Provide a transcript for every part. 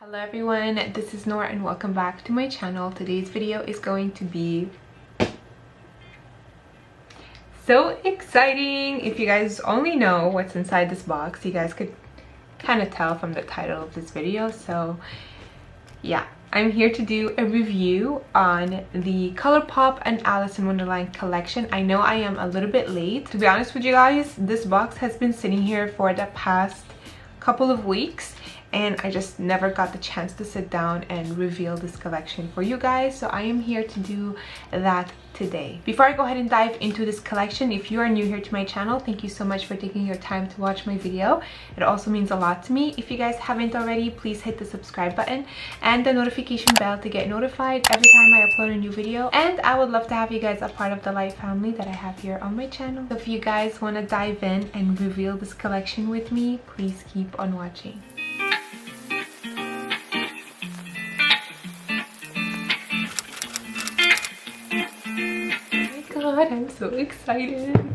Hello everyone, this is Nora and welcome back to my channel. Today's video is going to be so exciting. If you guys only know what's inside this box, you guys could kind of tell from the title of this video. So yeah, I'm here to do a review on the ColourPop and Alice in Wonderland collection. I know I am a little bit late. To be honest with you guys, this box has been sitting here for the past couple of weeks and I just never got the chance to sit down and reveal this collection for you guys, so I am here to do that today. Before I go ahead and dive into this collection, if you are new here to my channel, thank you so much for taking your time to watch my video. It also means a lot to me. If you guys haven't already, please hit the subscribe button and the notification bell to get notified every time I upload a new video, and I would love to have you guys a part of the light family that I have here on my channel. So if you guys want to dive in and reveal this collection with me, please keep on watching. God, I'm so excited.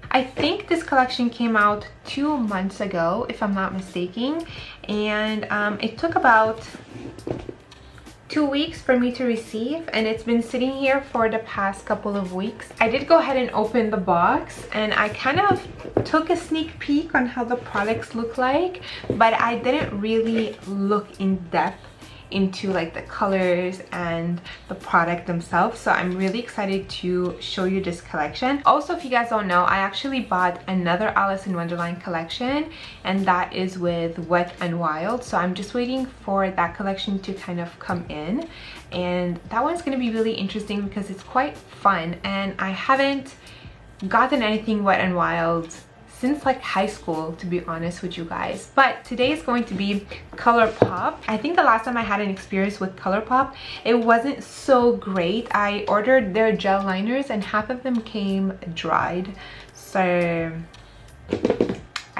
I think this collection came out 2 months ago, if I'm not mistaken, and it took about 2 weeks for me to receive, and it's been sitting here for the past couple of weeks. I did go ahead and open the box and I kind of took a sneak peek on how the products look like, but I didn't really look in depth into like the colors and the product themselves. So I'm really excited to show you this collection. Also, if you guys don't know, I actually bought another Alice in Wonderland collection, and that is with Wet n Wild. So I'm just waiting for that collection to kind of come in, and that one's going to be really interesting because it's quite fun, and I haven't gotten anything Wet n Wild since like high school, to be honest with you guys. But today is going to be ColourPop. I think the last time I had an experience with ColourPop, it wasn't so great. I ordered their gel liners and half of them came dried, so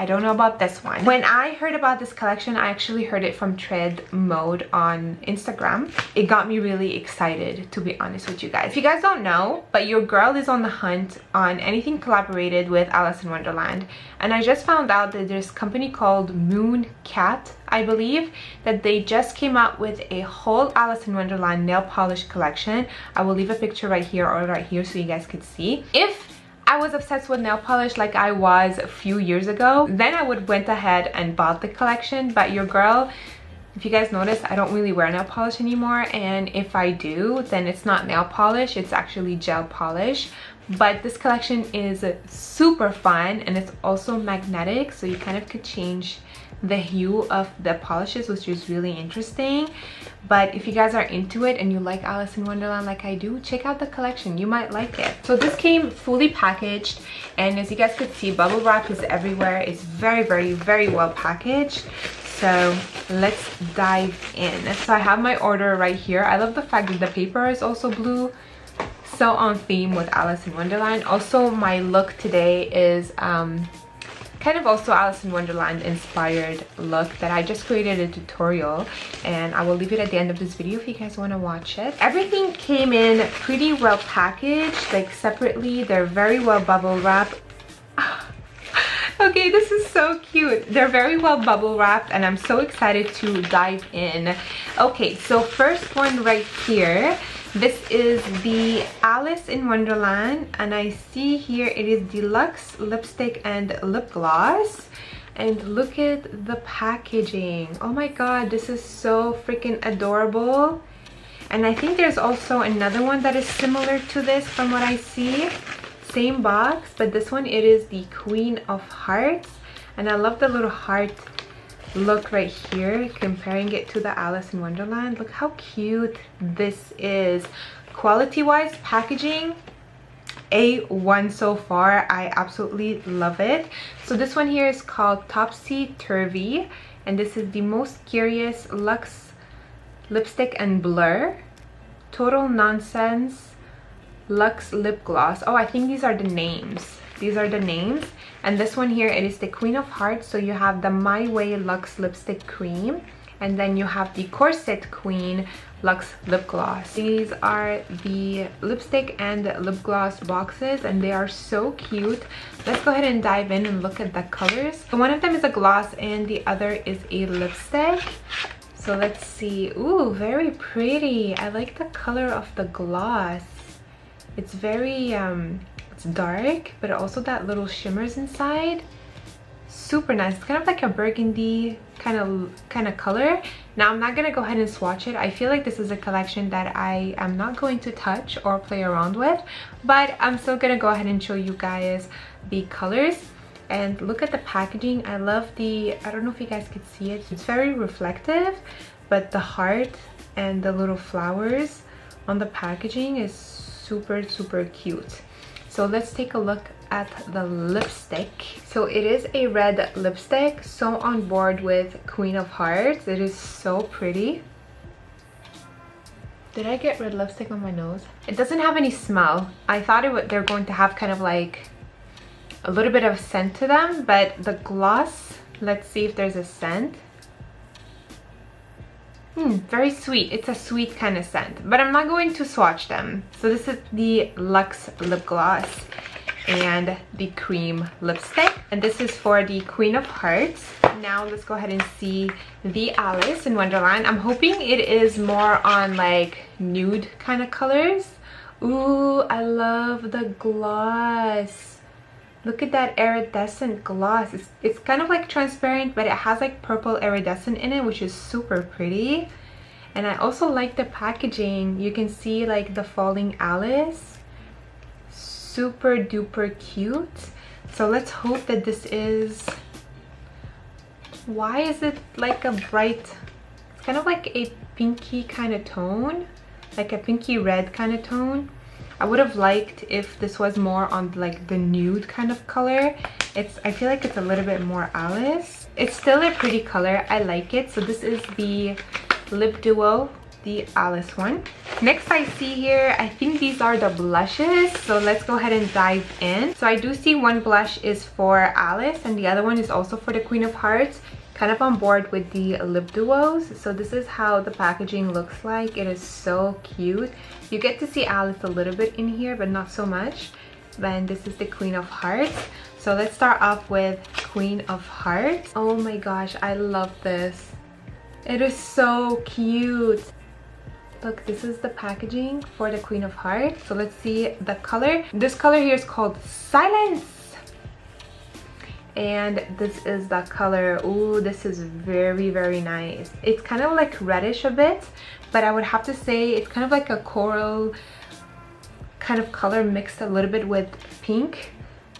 I don't know about this one. When I heard about this collection, I actually heard it from Tread Mode on Instagram. It got me really excited, to be honest with you guys. If you guys don't know, but your girl is on the hunt on anything collaborated with Alice in Wonderland. And I just found out that there's a company called Moon Cat, I believe, that they just came out with a whole Alice in Wonderland nail polish collection. I will leave a picture right here or right here so you guys could see. If I was obsessed with nail polish like I was a few years ago, then I would went ahead and bought the collection. But your girl, if you guys notice, I don't really wear nail polish anymore, and if I do, then it's not nail polish, it's actually gel polish. But this collection is super fun and it's also magnetic, so you kind of could change the hue of the polishes, which is really interesting. But if you guys are into it and you like Alice in Wonderland like I do, check out the collection, you might like it. So this came fully packaged, and as you guys could see, bubble wrap is everywhere. It's very well packaged. So let's dive in. So I have my order right here. I love the fact that the paper is also blue, so on theme with Alice in Wonderland. Also, my look today is kind of also Alice in Wonderland inspired look that I just created a tutorial, and I will leave it at the end of this video if you guys want to watch it. Everything came in pretty well packaged, like separately. They're very well bubble wrapped. Okay, this is so cute. They're very well bubble wrapped and I'm so excited to dive in. Okay, so first one right here. This is the Alice in Wonderland, and I see here it is deluxe lipstick and lip gloss. And look at the packaging. Oh my god, this is so freaking adorable. And I think there's also another one that is similar to this from what I see. Same box, but this one, it is the Queen of Hearts, and I love the little heart look right here, comparing it to the Alice in Wonderland. Look how cute this is. Quality wise, packaging A1 so far. I absolutely love it. So this one here is called Topsy Turvy, and this is the Most Curious Luxe Lipstick and Blur Total Nonsense Luxe Lip Gloss. Oh, I think these are the names. These are the names. And this one here, it is the Queen of Hearts. So you have the My Way Luxe Lipstick Cream, and then you have the Corset Queen Luxe Lip Gloss. These are the lipstick and lip gloss boxes, and they are so cute. Let's go ahead and dive in and look at the colors. So one of them is a gloss and the other is a lipstick. So let's see. Ooh, very pretty. I like the color of the gloss. It's very it's dark, but also that little shimmers inside. Super nice. It's kind of like a burgundy kind of color. Now I'm not gonna go ahead and swatch it. I feel like this is a collection that I am not going to touch or play around with, but I'm still gonna go ahead and show you guys the colors. And look at the packaging. I love the, I don't know if you guys could see it, it's very reflective, but the heart and the little flowers on the packaging is super cute. So let's take a look at the lipstick. So it is a red lipstick, so on board with Queen of Hearts. It is so pretty. Did I get red lipstick on my nose? It doesn't have any smell. I thought they're going to have kind of like a little bit of scent to them, but the gloss, let's see if there's a scent. Very sweet. It's a sweet kind of scent, but I'm not going to swatch them. So this is the Luxe lip gloss and the cream lipstick, and this is for the Queen of Hearts. Now let's go ahead and see the Alice in Wonderland. I'm hoping it is more on like nude kind of colors. Ooh, I love the gloss. Look at that iridescent gloss. It's kind of like transparent, but it has like purple iridescent in it, which is super pretty. And I also like the packaging. You can see like the falling Alice. Super duper cute. So let's hope that this is... Why is it like a bright... It's kind of like a pinky kind of tone. Like a pinky red kind of tone. I would have liked if this was more on like the nude kind of color. I feel like it's a little bit more Alice. It's still a pretty color. I like it. So this is the lip duo, the Alice one. Next I see here, I think these are the blushes. So let's go ahead and dive in. So I do see one blush is for Alice and the other one is also for the Queen of Hearts. Kind of on board with the lip duos. So this is how the packaging looks like. It is so cute. You get to see Alice a little bit in here, but not so much. Then this is the Queen of Hearts. So let's start off with Queen of Hearts. Oh my gosh, I love this. It is so cute. Look, this is the packaging for the Queen of Hearts. So let's see the color. This color here is called Silence. And this is the color. Ooh, this is very nice. It's kind of like reddish a bit, but I would have to say it's kind of like a coral kind of color mixed a little bit with pink.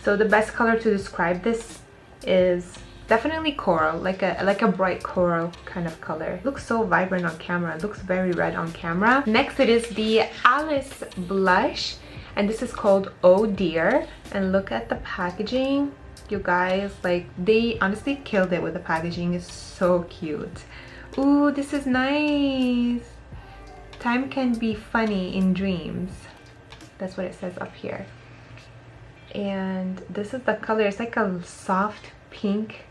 So the best color to describe this is definitely coral, like a bright coral kind of color. It looks so vibrant on camera. It looks very red on camera. Next it is the Alice blush, and this is called Oh Dear. And look at the packaging. You guys, like, they honestly killed it with the packaging. It's so cute. Ooh, this is nice. Time can be funny in dreams. That's what it says up here. And this is the color. It's like a soft pink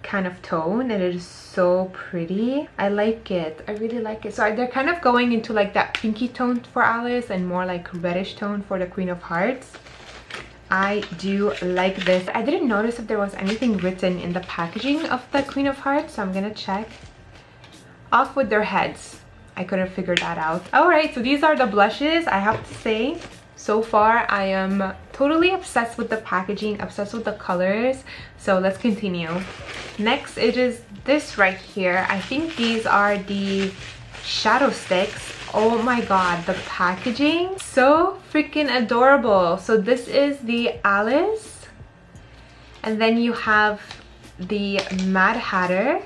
kind of tone, and it is so pretty. I like it. I really like it. So they're kind of going into like that pinky tone for Alice and more like reddish tone for the Queen of Hearts. I do like this. I didn't notice if there was anything written in the packaging of the Queen of Hearts, so I'm gonna check. Off with their heads. I couldn't figure that out. Alright, so these are the blushes. I have to say, so far I am totally obsessed with the packaging, obsessed with the colors. So let's continue. Next, it is this right here. I think these are the shadow sticks. Oh my god, the packaging, so freaking adorable. So this is the Alice, and then you have the Mad Hatter,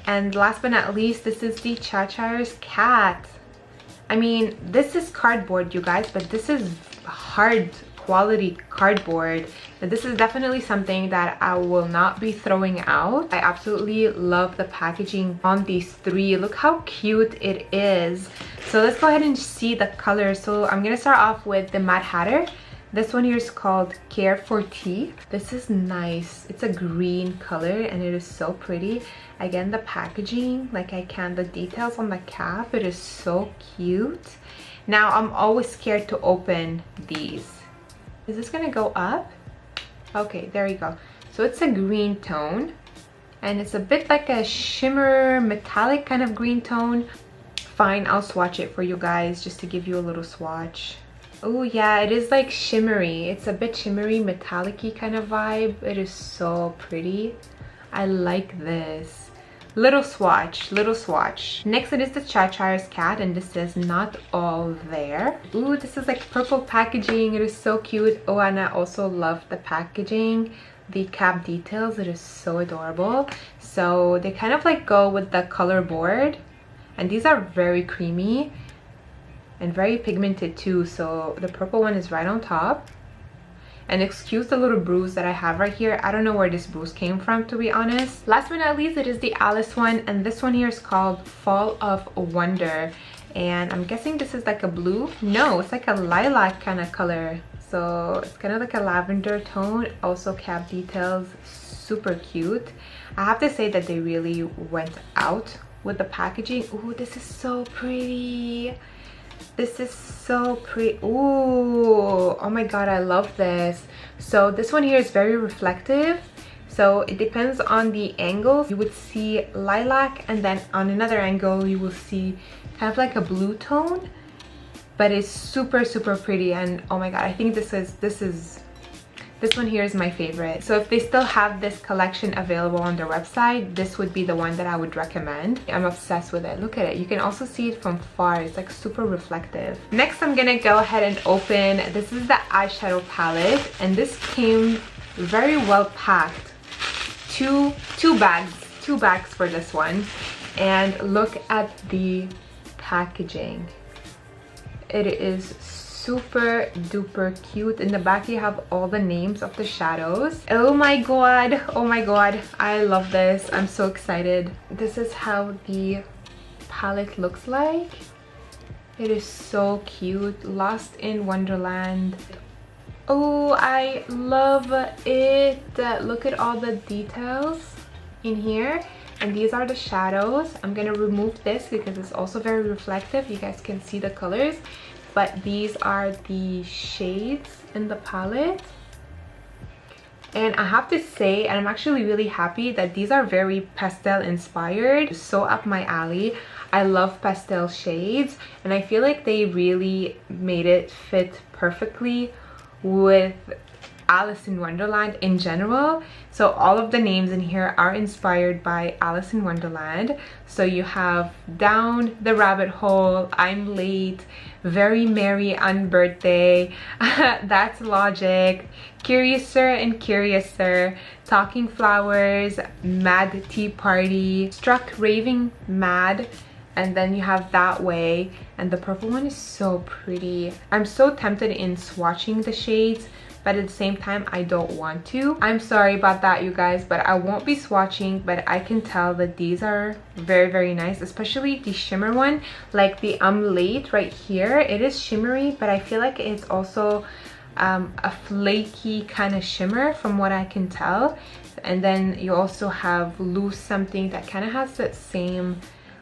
and last but not least, this is the Chacha's cat. I mean, this is cardboard, you guys, but this is hard quality cardboard. This is definitely something that I will not be throwing out. I absolutely love the packaging on these three. Look how cute it is. So let's go ahead and see the colors. So I'm gonna start off with the Mad Hatter. This one here is called Care for Tea. This is nice. It's a green color and it is so pretty. Again, the packaging, like the details on the cap, it is so cute. Now I'm always scared to open these. Is this gonna go up? Okay, there you go. So it's a green tone and it's a bit like a shimmer metallic kind of green tone. Fine, I'll swatch it for you guys just to give you a little swatch. Oh yeah, it is like shimmery. It's a bit shimmery, metallic-y kind of vibe. It is so pretty. I like this. Little swatch, little swatch. Next it is the Chacha's cat, and this says not all there. Ooh, this is like purple packaging. It is so cute. Oh, and I also love the packaging. The cap details, it is so adorable. So they kind of like go with the color board, and these are very creamy and very pigmented too. So the purple one is right on top. And excuse the little bruise that I have right here. I don't know where this bruise came from, to be honest. Last but not least, it is the Alice one, and this one here is called Fall of Wonder, and I'm guessing this is like a blue. No, it's like a lilac kind of color. So it's kind of like a lavender tone. Also cap details, super cute. I have to say that they really went out with the packaging. Ooh, this is so pretty. This is so pretty. Ooh, oh my god, I love this. So this one here is very reflective, so it depends on the angle. You would see lilac, and then on another angle you will see kind of like a blue tone, but it's super pretty. And oh my god, I think this one here is my favorite. So if they still have this collection available on their website, this would be the one that I would recommend. I'm obsessed with it. Look at it. You can also see it from far. It's like super reflective. Next, I'm gonna go ahead and open. This is the eyeshadow palette, and this came very well packed. Two bags for this one. And look at the packaging. It is super duper cute. In the back you have all the names of the shadows. Oh my god, oh my god, I love this. I'm so excited. This is how the palette looks like. It is so cute. Lost in Wonderland. Oh, I love it. Look at all the details in here. And these are the shadows. I'm gonna remove this because it's also very reflective. You guys can see the colors. But these are the shades in the palette. And I have to say, and I'm actually really happy that these are very pastel inspired. So up my alley. I love pastel shades, and I feel like they really made it fit perfectly with Alice in Wonderland in general. So all of the names in here are inspired by Alice in Wonderland. So you have Down the Rabbit Hole, I'm Late, Very Merry on Birthday, That's Logic, Curiouser and Curiouser, Talking Flowers, Mad Tea Party, Struck Raving Mad, and then you have That Way. And the purple one is so pretty. I'm so tempted in swatching the shades, but at the same time I don't want to. I'm sorry about that, you guys, but I won't be swatching. But I can tell that these are very nice, especially the shimmer one. Like the Late right here, it is shimmery, but I feel like it's also a flaky kind of shimmer from what I can tell. And then you also have Loose Something that kind of has that same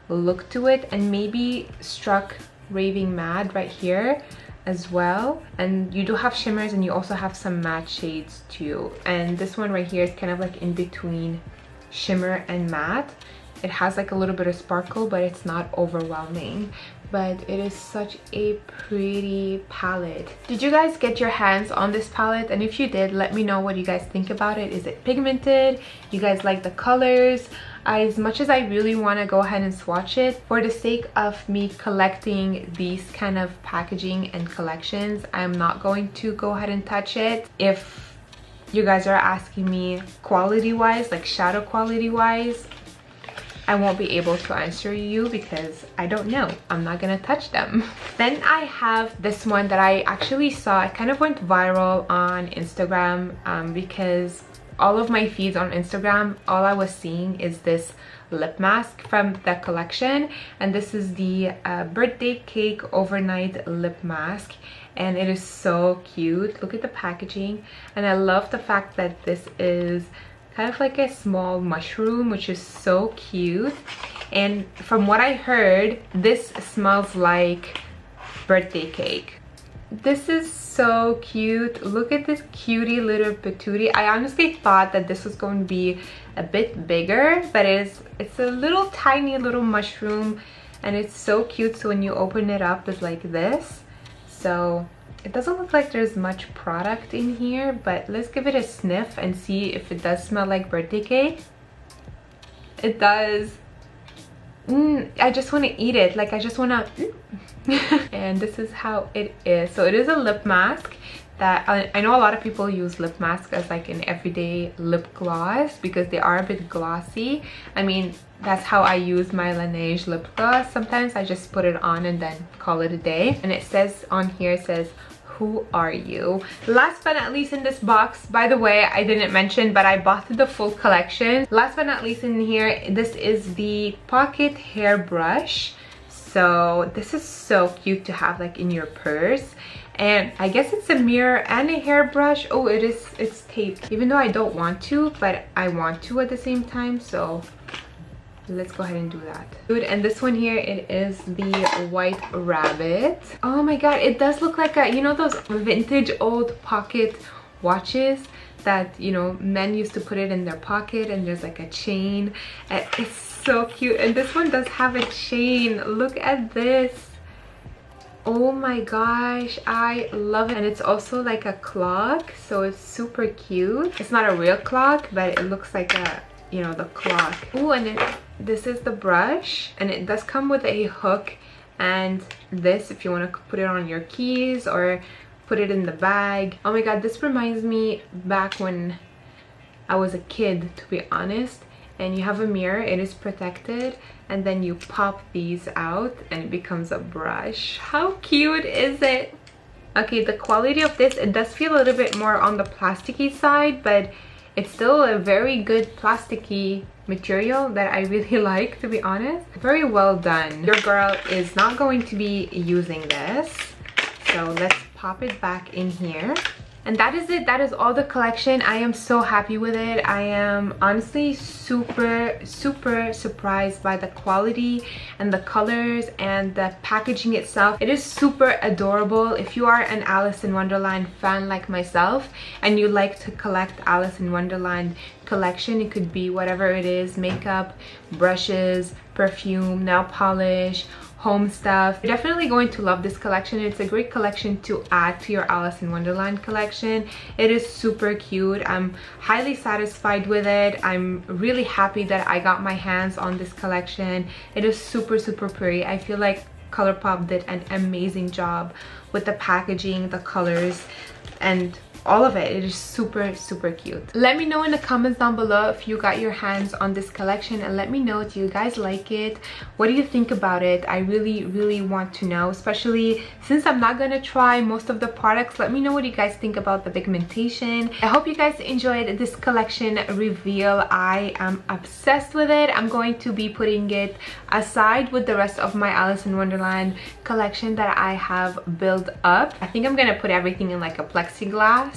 look to it, and maybe Struck Raving Mad right here as well. And you do have shimmers, and you also have some matte shades too. And this one right here is kind of like in between shimmer and matte. It has like a little bit of sparkle, but it's not overwhelming. But it is such a pretty palette. Did you guys get your hands on this palette? And if you did, let me know what you guys think about it. Is it pigmented? You guys like the colors? As much as I really want to go ahead and swatch it, for the sake of me collecting these kind of packaging and collections, I'm not going to go ahead and touch it. If you guys are asking me quality wise, like shadow quality wise, I won't be able to answer you because I don't know. I'm not gonna touch them. Then I have this one that I actually saw. It kind of went viral on Instagram because all of my feeds on Instagram, all I was seeing is this lip mask from the collection. And this is the Birthday Cake Overnight Lip Mask. And it is so cute. Look at the packaging. And I love the fact that this is kind of like a small mushroom, which is so cute. And from what I heard, this smells like birthday cake. This is so cute. Look at this cutie little patootie. I honestly thought that this was going to be a bit bigger, but it's a little tiny little mushroom, and it's so cute. So when you open it up, it's like this. So it doesn't look like there's much product in here, but let's give it a sniff and see if it does smell like birthday cake. It does. I just want to eat it. Like, I just want to and this is how it is. So it is a lip mask that I know a lot of people use lip masks as like an everyday lip gloss because they are a bit glossy. I mean, that's how I use my Laneige lip gloss. Sometimes I just put it on and then call it a day. And it says on here, it says, "Who are you?" Last but not least in this box, by the way, I didn't mention, but I bought the full collection. Last but not least in here, this is the pocket hairbrush. So this is so cute to have like in your purse. And I guess it's a mirror and a hairbrush. Oh, it's taped. Even though I don't want to, but I want to at the same time. So let's go ahead and do that. Dude, and this one here, it is the white rabbit. Oh my god, it does look like a, you know, those vintage old pocket watches that, you know, men used to put it in their pocket, and there's like a chain. It's so cute. And this one does have a chain. Look at this. Oh my gosh, I love it. And it's also like a clock, so it's super cute. It's not a real clock, but it looks like a, you know, the clock. Oh, and this is the brush, and it does come with a hook and this if you want to put it on your keys or put it in the bag. Oh my god, this reminds me back when I was a kid, to be honest. And you have a mirror, it is protected, and then you pop these out and it becomes a brush. How cute is it? Okay, the quality of this, it does feel a little bit more on the plasticky side, but it's still a very good plasticky material that I really like, to be honest. Very well done. Your girl is not going to be using this, so let's pop it back in here. And that is it. That is all the collection. I am so happy with it. I am honestly super surprised by the quality and the colors and the packaging itself. It is super adorable. If you are an Alice in Wonderland fan like myself and you like to collect Alice in Wonderland collection, it could be whatever it is, makeup, brushes, perfume, nail polish, home stuff, you're definitely going to love this collection. It's a great collection to add to your Alice in Wonderland collection. It is super cute. I'm highly satisfied with it. I'm really happy that I got my hands on this collection. It is super pretty. I feel like ColourPop did an amazing job with the packaging, the colors, and all of it. It is super cute. Let me know in the comments down below if you got your hands on this collection, and let me know, do you guys like it? What do you think about it? I really want to know, especially since I'm not gonna try most of the products. Let me know what you guys think about the pigmentation. I hope you guys enjoyed this collection reveal. I am obsessed with it. I'm going to be putting it aside with the rest of my Alice in Wonderland collection that I have built up. I think I'm gonna put everything in like a plexiglass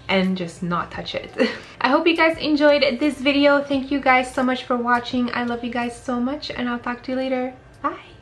and just not touch it. I hope you guys enjoyed this video. Thank you guys so much for watching. I love you guys so much, and I'll talk to you later. Bye.